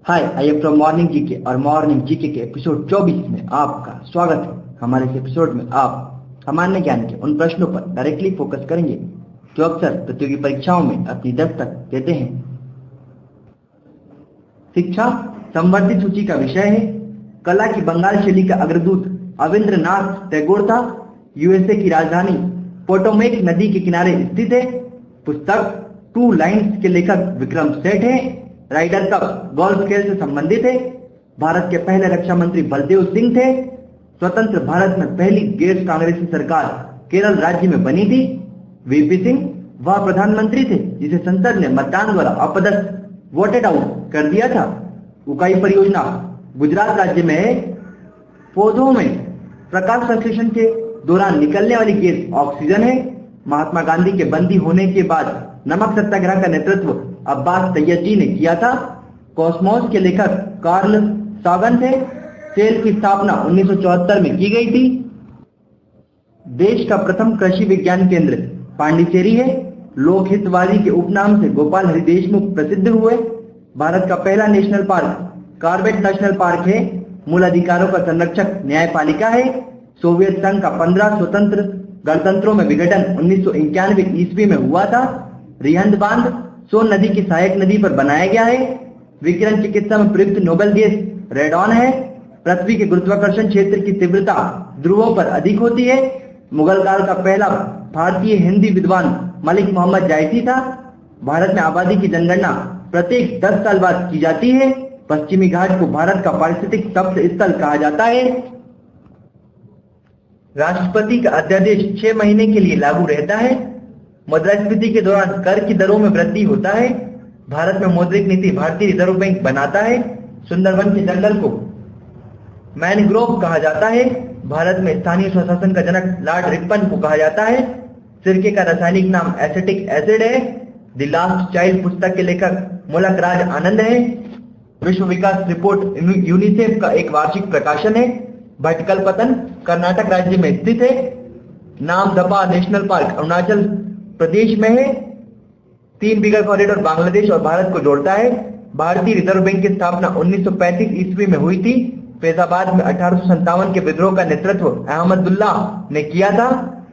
Hi, I am from morning GK और morning GK के episode 24 में आपका स्वागत है। हमारे इस एपिसोड में आप सामान्य ज्ञान के उन प्रश्नों पर डायरेक्टली फोकस करेंगे जो अक्सर प्रतियोगी परीक्षाओं में अपनी दस्तक देते हैं। शिक्षा संवर्धित सूची का विषय है। कला की बंगाल शैली का अग्रदूत अविंद्रनाथ टैगोर था। यूएसए की राजधानी पोटोमेक नदी के किनारे स्थित है। पुस्तक टू लाइन्स के लेखक विक्रम सेठ है। राइडर कप गोल्फ खेल से संबंधित है। भारत के पहले रक्षा मंत्री बलदेव सिंह थे। स्वतंत्र भारत में पहली गैर कांग्रेसी सरकार केरल राज्य में बनी थी। वीपी सिंह वह प्रधानमंत्री थे जिसे संसद ने मतदान द्वारा अपदस्थ वोटेड आउट कर दिया था। उकाई परियोजना गुजरात राज्य में है। पौधों में प्रकाश संश्लेषण के दौरान निकलने वाली गैस ऑक्सीजन है। महात्मा गांधी के बंदी होने के बाद नमक सत्याग्रह का नेतृत्व अब्बास सैयद जी ने किया था। कॉस्मोस के लेखक कार्ल सागन थे। सेल की स्थापना 1974 में की गई थी। देश का प्रथम कृषि विज्ञान केंद्र पांडिचेरी है। लोक हितवादी के उपनाम से गोपाल हरि देशमुख प्रसिद्ध हुए। भारत का पहला national park Corbett national park है। मूल अधिकारों का संरक्षक न्यायपालिका है। सोवियत संघ का 15 स्वतंत्र गणतंत्रों में विघटन 1991 ईस्वी में हुआ था। रिहंद बांध सोन नदी की सहायक नदी पर बनाया गया है। विकिरण चिकित्सा में प्रयुक्त नोबेल गैस रेडॉन है। पृथ्वी के गुरुत्वाकर्षण क्षेत्र की तीव्रता ध्रुवों पर अधिक होती है। मुगल काल का पहला भारतीय हिंदी विद्वान मलिक मोहम्मद जायसी था। भारत में आबादी की जनगणना प्रत्येक 10 साल बाद की जाती है। पश्चिमी घाट को भारत का पारिस्थितिक सबसे स्थल कहा जाता है। राष्ट्रपति का अध्यादेश 6 महीने के लिए लागू रहता है। मुद्रास्फीति के दौरान कर की दरों में वृद्धि होता है। भारत में मौद्रिक नीति भारतीय रिजर्व बैंक बनाता है। सुंदरवन के जंगल को मैनग्रोव कहा जाता है। भारत में स्थानीय स्वशासन का जनक लॉर्ड रिपन को कहा जाता है। सिरके का रासायनिक नाम एसिटिक एसिड है। द लास्ट चाइल्ड पुस्तक के लेखक मुलक राज आनंद है। विश्व विकास रिपोर्ट यूनिसेफ का एक वार्षिक प्रकाशन है। भटकल पतन कर्नाटक राज्य में स्थित है। नामदफा नेशनल पार्क अरुणाचल प्रदेश में है। 3 बीघा कॉरिडोर बांग्लादेश और भारत को जोड़ता है। भारतीय रिजर्व बैंक की स्थापना 1935 ईस्वी में हुई थी। फैजाबाद में 1857 के विद्रोह का नेतृत्व अहमदुल्ला ने किया था।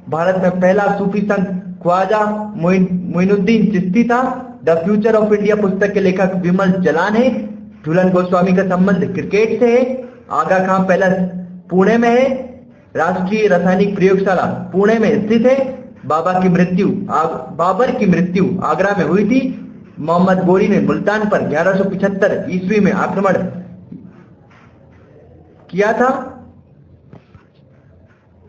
भारत में पहला सूफी संत ख्वाजा मोइनुद्दीन चिश्ती था। द फ्यूचर ऑफ इंडिया पुस्तक के लेखक विमल जलान है। झूलन गोस्वामी का संबंध क्रिकेट से है। आगा खां पैलेस पुणे में है। राष्ट्रीय रासायनिक प्रयोगशाला पुणे में स्थित है। बाबर की मृत्यु आगरा में हुई थी। मोहम्मद गोरी ने मुल्तान पर 1175 ईस्वी में आक्रमण किया था।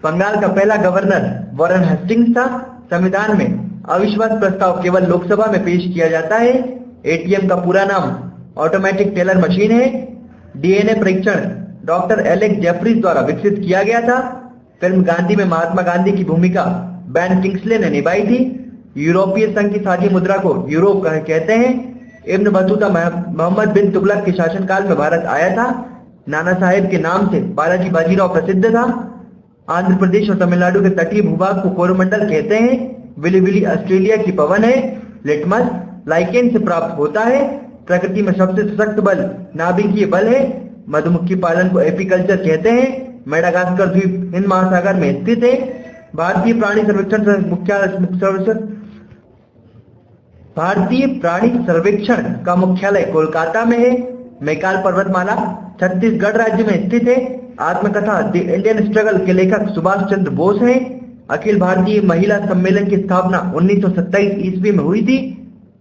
बंगाल का पहला गवर्नर वॉरेन हेस्टिंग्स था। संविधान में अविश्वास प्रस्ताव केवल लोकसभा में पेश किया जाता है। एटीएम का पूरा नाम ऑटोमेटिक टेलर मशीन है। डीएनए परीक्षण डॉक्टर एलेक्स जेफरीज द्वारा विकसित किया गया था। फिल्म गांधी में महात्मा गांधी की भूमिका बेन किंग्सले ने निभाई थी। यूरोपीय संघ की साझी मुद्रा को यूरो कहते हैं। इब्न बतूता मोहम्मद बिन तुगलक के शासनकाल में भारत आया था। नाना साहेब के नाम से बालाजी बाजीराव प्रसिद्ध था। आंध्र प्रदेश और तमिलनाडु के तटीय भूभाग को कोरोमंडल कहते हैं। विली विली ऑस्ट्रेलिया की पवन है। लिटमस लाइकेन से प्राप्त होता है। प्रकृति में सबसे सशक्त बल नाभिकीय बल है। मधुमक्खी पालन को एपीकल्चर कहते हैं। मेडागास्कर द्वीप हिंद महासागर में स्थित है। भारतीय प्राणी सर्वेक्षण का मुख्यालय कोलकाता में है। मैकाल पर्वतमाला छत्तीसगढ़ राज्य में स्थित है। आत्मकथा द इंडियन स्ट्रगल के लेखक सुभाष चंद्र बोस हैं। अखिल भारतीय महिला सम्मेलन की स्थापना 1927 ईस्वी में हुई थी।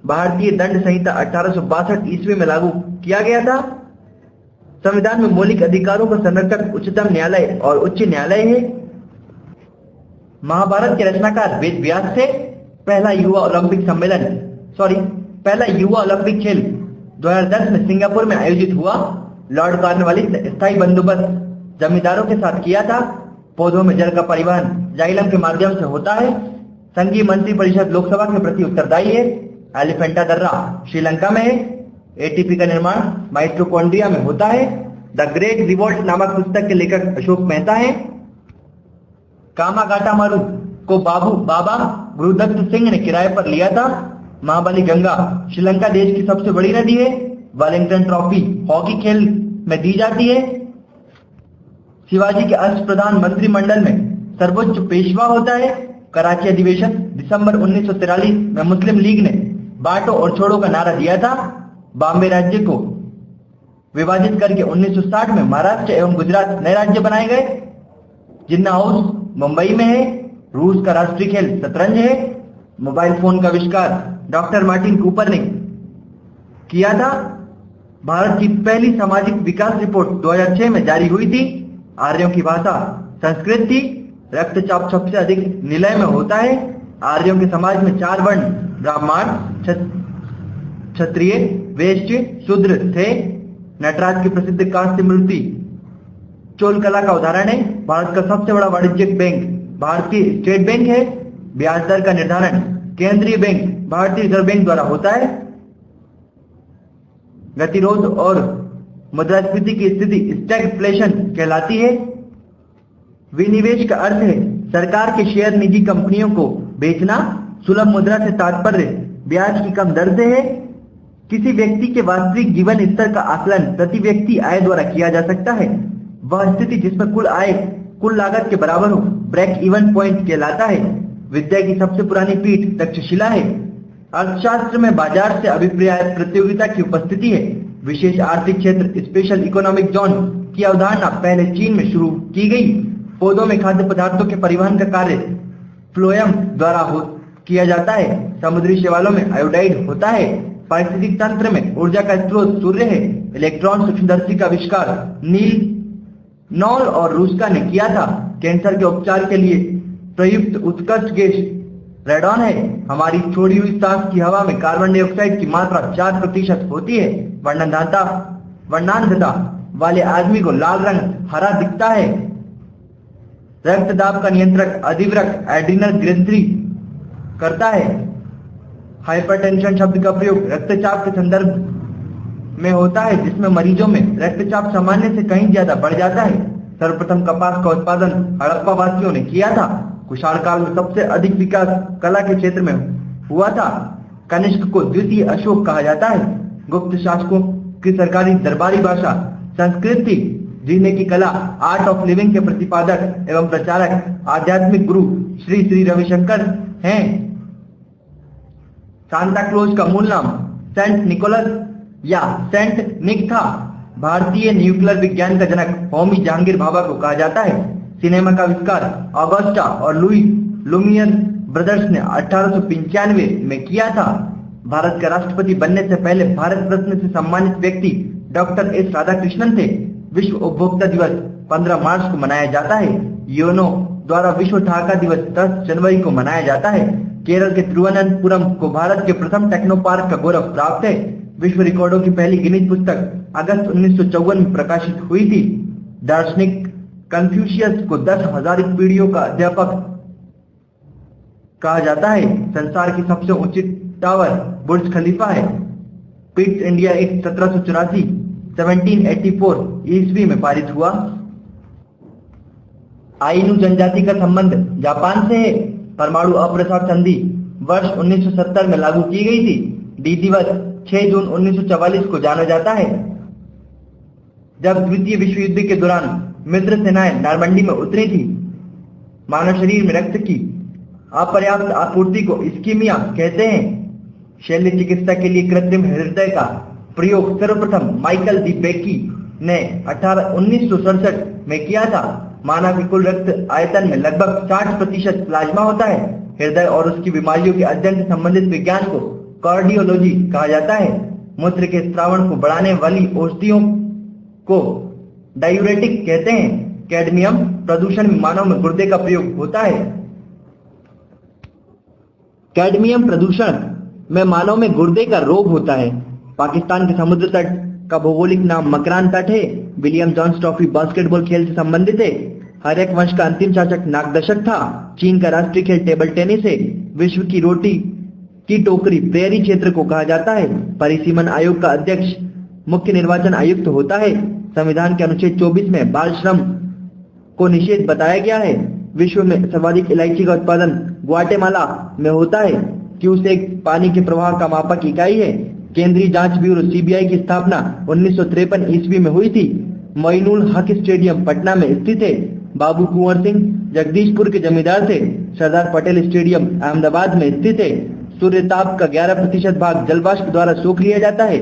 भारतीय दंड संहिता 1862 ईस्वी में लागू किया गया था। संविधान में मौलिक अधिकारों का संरक्षक उच्चतम न्यायालय और उच्च न्यायालय है। महाभारत के रचनाकार वेद व्यास थे। पहला युवा ओलंपिक खेल 2010 में सिंगापुर में आयोजित हुआ। लॉर्ड कॉर्नवालिस ने स्थायी बंदोबस्त जमींदारों के साथ किया था। पौधों में जल का परिवहन जाइलम के माध्यम से होता है। संघीय मंत्री परिषद लोकसभा के प्रति उत्तरदायी है। एलिफेंटा दर्रा श्रीलंका में है। एटीपी का निर्माण माइटोकॉन्ड्रिया में होता है। द ग्रेट रिवोल्ट नामक पुस्तक के लेखक अशोक मेहता है। कामागाटा मारू को बाबा गुरुदत्त सिंह ने किराए पर लिया था। महाबली गंगा श्रीलंका देश की सबसे बड़ी नदी है। वेलिंगटन ट्रॉफी हॉकी खेल में दी जाती है। शिवाजी के अष्टप्रधान मंत्रिमंडल में सर्वोच्च पेशवा होता है। कराची अधिवेशन दिसंबर 1943 में मुस्लिम लीग ने बांटो और छोड़ो का नारा दिया था। बॉम्बे राज्य को विभाजित करके 1960 में महाराष्ट्र एवं गुजरात नए राज्य बनाए गए। जिन्ना हाउस मुंबई में है। रूस का राष्ट्रीय खेल शतरंज है। मोबाइल फोन का आविष्कार डॉक्टर मार्टिन कूपर ने किया था। भारत की पहली सामाजिक विकास रिपोर्ट 2006 में जारी हुई थी। आर्यों की भाषा संस्कृत थी। रक्तचाप सबसे अधिक निलय में होता है। आर्यों के समाज में 4 वर्ण ब्राह्मण, क्षत्रिय, वैश्य, शूद्र थे। नटराज की प्रसिद्ध कांस्य मूर्ति चोल कला का उदाहरण है। भारत का सबसे बड़ा वाणिज्यिक बैंक भारतीय स्टेट बैंक है। ब्याज दर का निर्धारण केंद्रीय बैंक भारतीय रिजर्व बैंक द्वारा होता है। गतिरोध और मुद्रास्फीति की स्थिति स्टैगफ्लेशन कहलाती है। विनिवेश का अर्थ है सरकार के शेयर निजी कंपनियों को बेचना। सुलभ मुद्रा से तात्पर्य ब्याज की कम दर से है। किसी व्यक्ति के वास्तविक जीवन स्तर का आकलन प्रति व्यक्ति आय द्वारा किया जा सकता है। वह स्थिति जिसमें कुल आय कुल लागत के बराबर हो ब्रेक इवन पॉइंट कहलाता है। विद्या की सबसे पुरानी पीठ तक्षशिला है। अर्थशास्त्र में बाजार से अभिप्राय प्रतियोगिता की उपस्थिति है। विशेष आर्थिक क्षेत्र स्पेशल इकोनॉमिक जोन की अवधारणा पहले चीन में शुरू की गई। पौधों में खाद्य पदार्थों के परिवहन का कार्य फ्लोएम द्वारा किया जाता है। समुद्री शैवालों में आयोडाइड होता है। पारिस्थितिक तंत्र में ऊर्जा का स्रोत सूर्य है। इलेक्ट्रॉन सूक्ष्मदर्शी का आविष्कार नील नॉल और रूस्का ने किया था। कैंसर के उपचार के लिए प्रयुक्त उत्कृष्ट गैस रेडॉन है। हमारी छोड़ी हुई सांस की हवा में कार्बन डाइऑक्साइड की मात्रा 4% होती है। वर्णांधता वाले आदमी को लाल रंग हरा दिखता है। रक्तदाब का नियंत्रक अधिवृक्क एड्रिनल ग्रंथि करता है। हाइपरटेंशन शब्द का प्रयोग रक्तचाप के संदर्भ में होता है, जिसमें मरीजों में रक्तचाप सामान्य से कहीं ज्यादा बढ़ जाता है। सर्वप्रथम कपास का उत्पादन हड़प्पा वासियों ने किया था। कुषाण काल में सबसे अधिक विकास कला के क्षेत्र में हुआ था। कनिष्क को द्वितीय अशोक कहा जाता है। गुप्त शासकों की सरकारी दरबारी भाषा संस्कृत थी। जीने की कला आर्ट ऑफ लिविंग के प्रतिपादक एवं प्रचारक आध्यात्मिक गुरु श्री श्री रविशंकर हैं। सांता क्लॉज का मूल नाम सेंट निकोलस या सेंट निक था। भारतीय न्यूक्लियर विज्ञान का जनक होमी जहांगीर भाभा को कहा जाता है। सिनेमा का आविष्कार ऑगस्टा और लुई लुमियर ब्रदर्स ने 1895 में किया था। भारत का राष्ट्रपति बनने से पहले भारत रत्न से सम्मानित व्यक्ति डॉक्टर एस राधाकृष्णन थे। विश्व उपभोक्ता दिवस 15 मार्च को मनाया जाता है। यूनो द्वारा विश्व ठहाका दिवस 10 जनवरी को मनाया जाता है। केरल के तिरुवनंतपुरम को भारत के प्रथम टेक्नो पार्क का गौरव प्राप्त है। विश्व रिकॉर्डों की पहली गिनीज पुस्तक अगस्त 1954 में प्रकाशित हुई थी। दार्शनिक कन्फ्यूशियस को 10,000 पीढ़ियों का अध्यापक कहा जाता है। संसार की सबसे ऊंची टावर बुर्ज खलीफा है। पिट्स इंडिया एक्ट 1784 ईस्वी में पारित हुआ। आइनू जनजाति का संबंध जापान से है। परमाणु अप्रसार संधि वर्ष 1970 में लागू की गई थी। डी दिवस 6 जून 1944 को जाना जाता है। जब द्वितीय विश्व युद्ध के दौरान मित्र सेनाएं नॉर्मंडी में उतरी थी। मानव शरीर में रक्त की अपर्याप्त आपूर्ति को इस्कीमिया कहते हैं। शल्य चिकित्सा के लिए कृत्रिम हृदय का प्रयोग सर्वप्रथम माइकल दी बेकी ने 1967 में किया था। मानव के कुल रक्त आयतन में लगभग 60% प्लाज्मा होता है। हृदय और उसकी बीमारियों के अध्ययन से संबंधित विज्ञान को कार्डियोलॉजी कहा जाता है। मूत्र के स्रावण को बढ़ाने वाली औषधियों को डायूरेटिक कहते हैं। कैडमियम प्रदूषण में मानव में गुर्दे का प्रयोग होता है। कैडमियम प्रदूषण में मानव में गुर्दे का रोग होता है। पाकिस्तान के समुद्र तट का भौगोलिक नाम मकरान तट है। विलियम जॉन्स ट्रॉफी बास्केटबॉल खेल से संबंधित है। हर्यक वंश का अंतिम शासक नागदशक था। चीन का राष्ट्रीय खेल टेबल टेनिस है। विश्व की रोटी की टोकरी प्रेयरी क्षेत्र को कहा जाता है। परिसीमन आयोग का अध्यक्ष मुख्य निर्वाचन आयुक्त होता है। संविधान के अनुच्छेद 24 में बाल श्रम को निषेध बताया गया है। विश्व में सर्वाधिक इलायची का उत्पादन ग्वाटेमाला में होता है। क्यूसेक पानी के प्रवाह का मापक इकाई है। केंद्रीय जांच ब्यूरो सीबीआई की स्थापना 1953 ईस्वी में हुई थी। मोइनुल हक स्टेडियम पटना में स्थित है। बाबू कुंवर सिंह जगदीशपुर के जमींदार थे। सरदार पटेल स्टेडियम अहमदाबाद में स्थित है। सूर्य ताप का 11% भाग जलवाष्प द्वारा सोख लिया जाता है।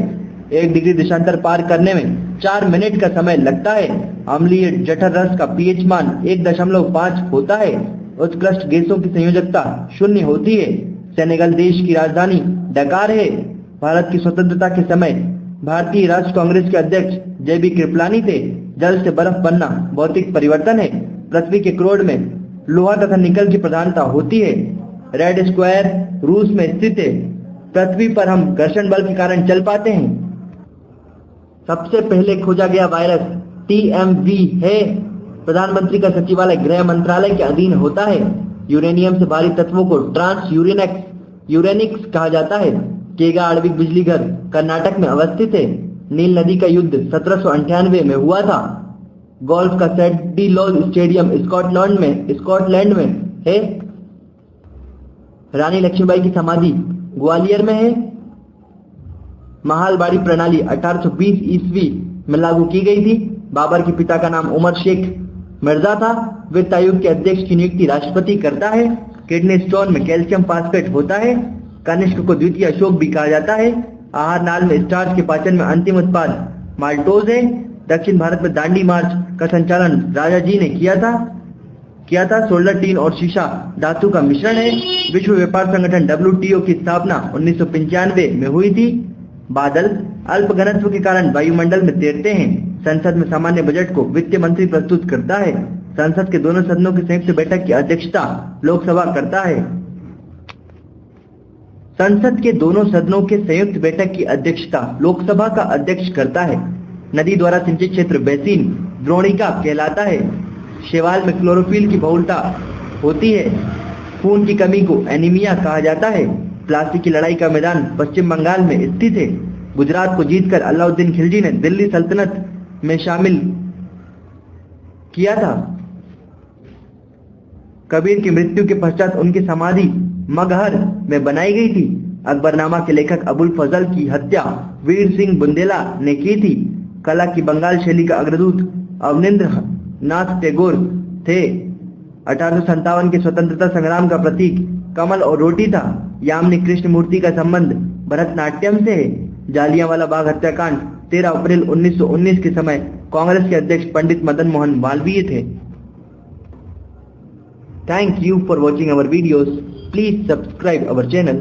1 डिग्री देशांतर पार करने में 4 मिनट का समय लगता है। अम्लीय जठर रस का पीएच मान 1.5 होता है। उत्कृष्ट गैसों की संयोजकता 0 होती है। सेनेगल देश की राजधानी डकार है। भारत की स्वतंत्रता के समय भारतीय राष्ट्रीय कांग्रेस के अध्यक्ष जेबी कृपलानी थे। जल से बर्फ बनना भौतिक परिवर्तन है। पृथ्वी के क्रोड में लोहा तथा निकल की प्रधानता होती है। रेड स्क्वायर रूस में स्थित है। पृथ्वी पर हम घर्षण बल के कारण चल पाते हैं। सबसे पहले खोजा गया वायरस TMV है। प्रधानमंत्री का सचिवालय गृह मंत्रालय के अधीन होता है। यूरेनियम से भारी तत्वों को ट्रांस यूरेनिक्स कहा जाता है। केगा आणविक बिजली घर कर्नाटक में अवस्थित है। नील नदी का युद्ध 1798 में हुआ था। गोल्फ का सैडी लॉज स्टेडियम स्कॉटलैंड में है। रानी लक्ष्मीबाई की समाधि ग्वालियर में है। महालबाड़ी प्रणाली 1820 ईस्वी में लागू की गई थी। बाबर के पिता का नाम उमर शेख मिर्जा था। वित्त आयोग के अध्यक्ष की नियुक्ति राष्ट्रपति करता है। किडनी स्टोन में कैल्शियम फास्फेट होता है। कनिष्क को द्वितीय अशोक भी कहा जाता है। आहार नाल में स्टार्च के पाचन में अंतिम उत्पाद माल्टोज है। दक्षिण भारत में दांडी मार्च का संचालन राजा जी ने किया था। सोलर टीन और शीशा धातु का मिश्रण है। विश्व व्यापार संगठन WTO की स्थापना 1995 में हुई थी। बादल अल्प घनत्व के कारण वायुमंडल में तैरते हैं। संसद में सामान्य बजट को वित्त मंत्री प्रस्तुत करता है। संसद के दोनों सदनों की संयुक्त बैठक की अध्यक्षता लोकसभा करता है। संसद के दोनों सदनों के संयुक्त बैठक की अध्यक्षता लोकसभा का अध्यक्ष करता है। नदी द्वारा सिंचित क्षेत्र बेसिन द्रोणिका कहलाता है। शैवाल में क्लोरोफिल की बहुलता होती है। खून की कमी को एनीमिया कहा जाता है। प्लासी की लड़ाई का मैदान पश्चिम बंगाल में स्थित है। गुजरात को जीतकर अलाउद्दीन खिलजी ने दिल्ली सल्तनत में शामिल किया था। कबीर की मृत्यु के पश्चात उनकी समाधि मगहर में बनाई गई थी। अकबरनामा के लेखक अबुल फजल की हत्या वीर सिंह बुंदेला ने की थी। कला की बंगाल शैली का अग्रदूत अवनींद्र नाथ टैगोर थे। 1857 के स्वतंत्रता संग्राम का प्रतीक कमल और रोटी था। यामिनी कृष्ण मूर्ति का संबंध भरतनाट्यम से है। जालियांवाला बाग हत्याकांड 13 अप्रैल 1919 के समय कांग्रेस के अध्यक्ष पंडित मदन मोहन मालवीय थे। Thank you for watching our videos. Please subscribe our channel.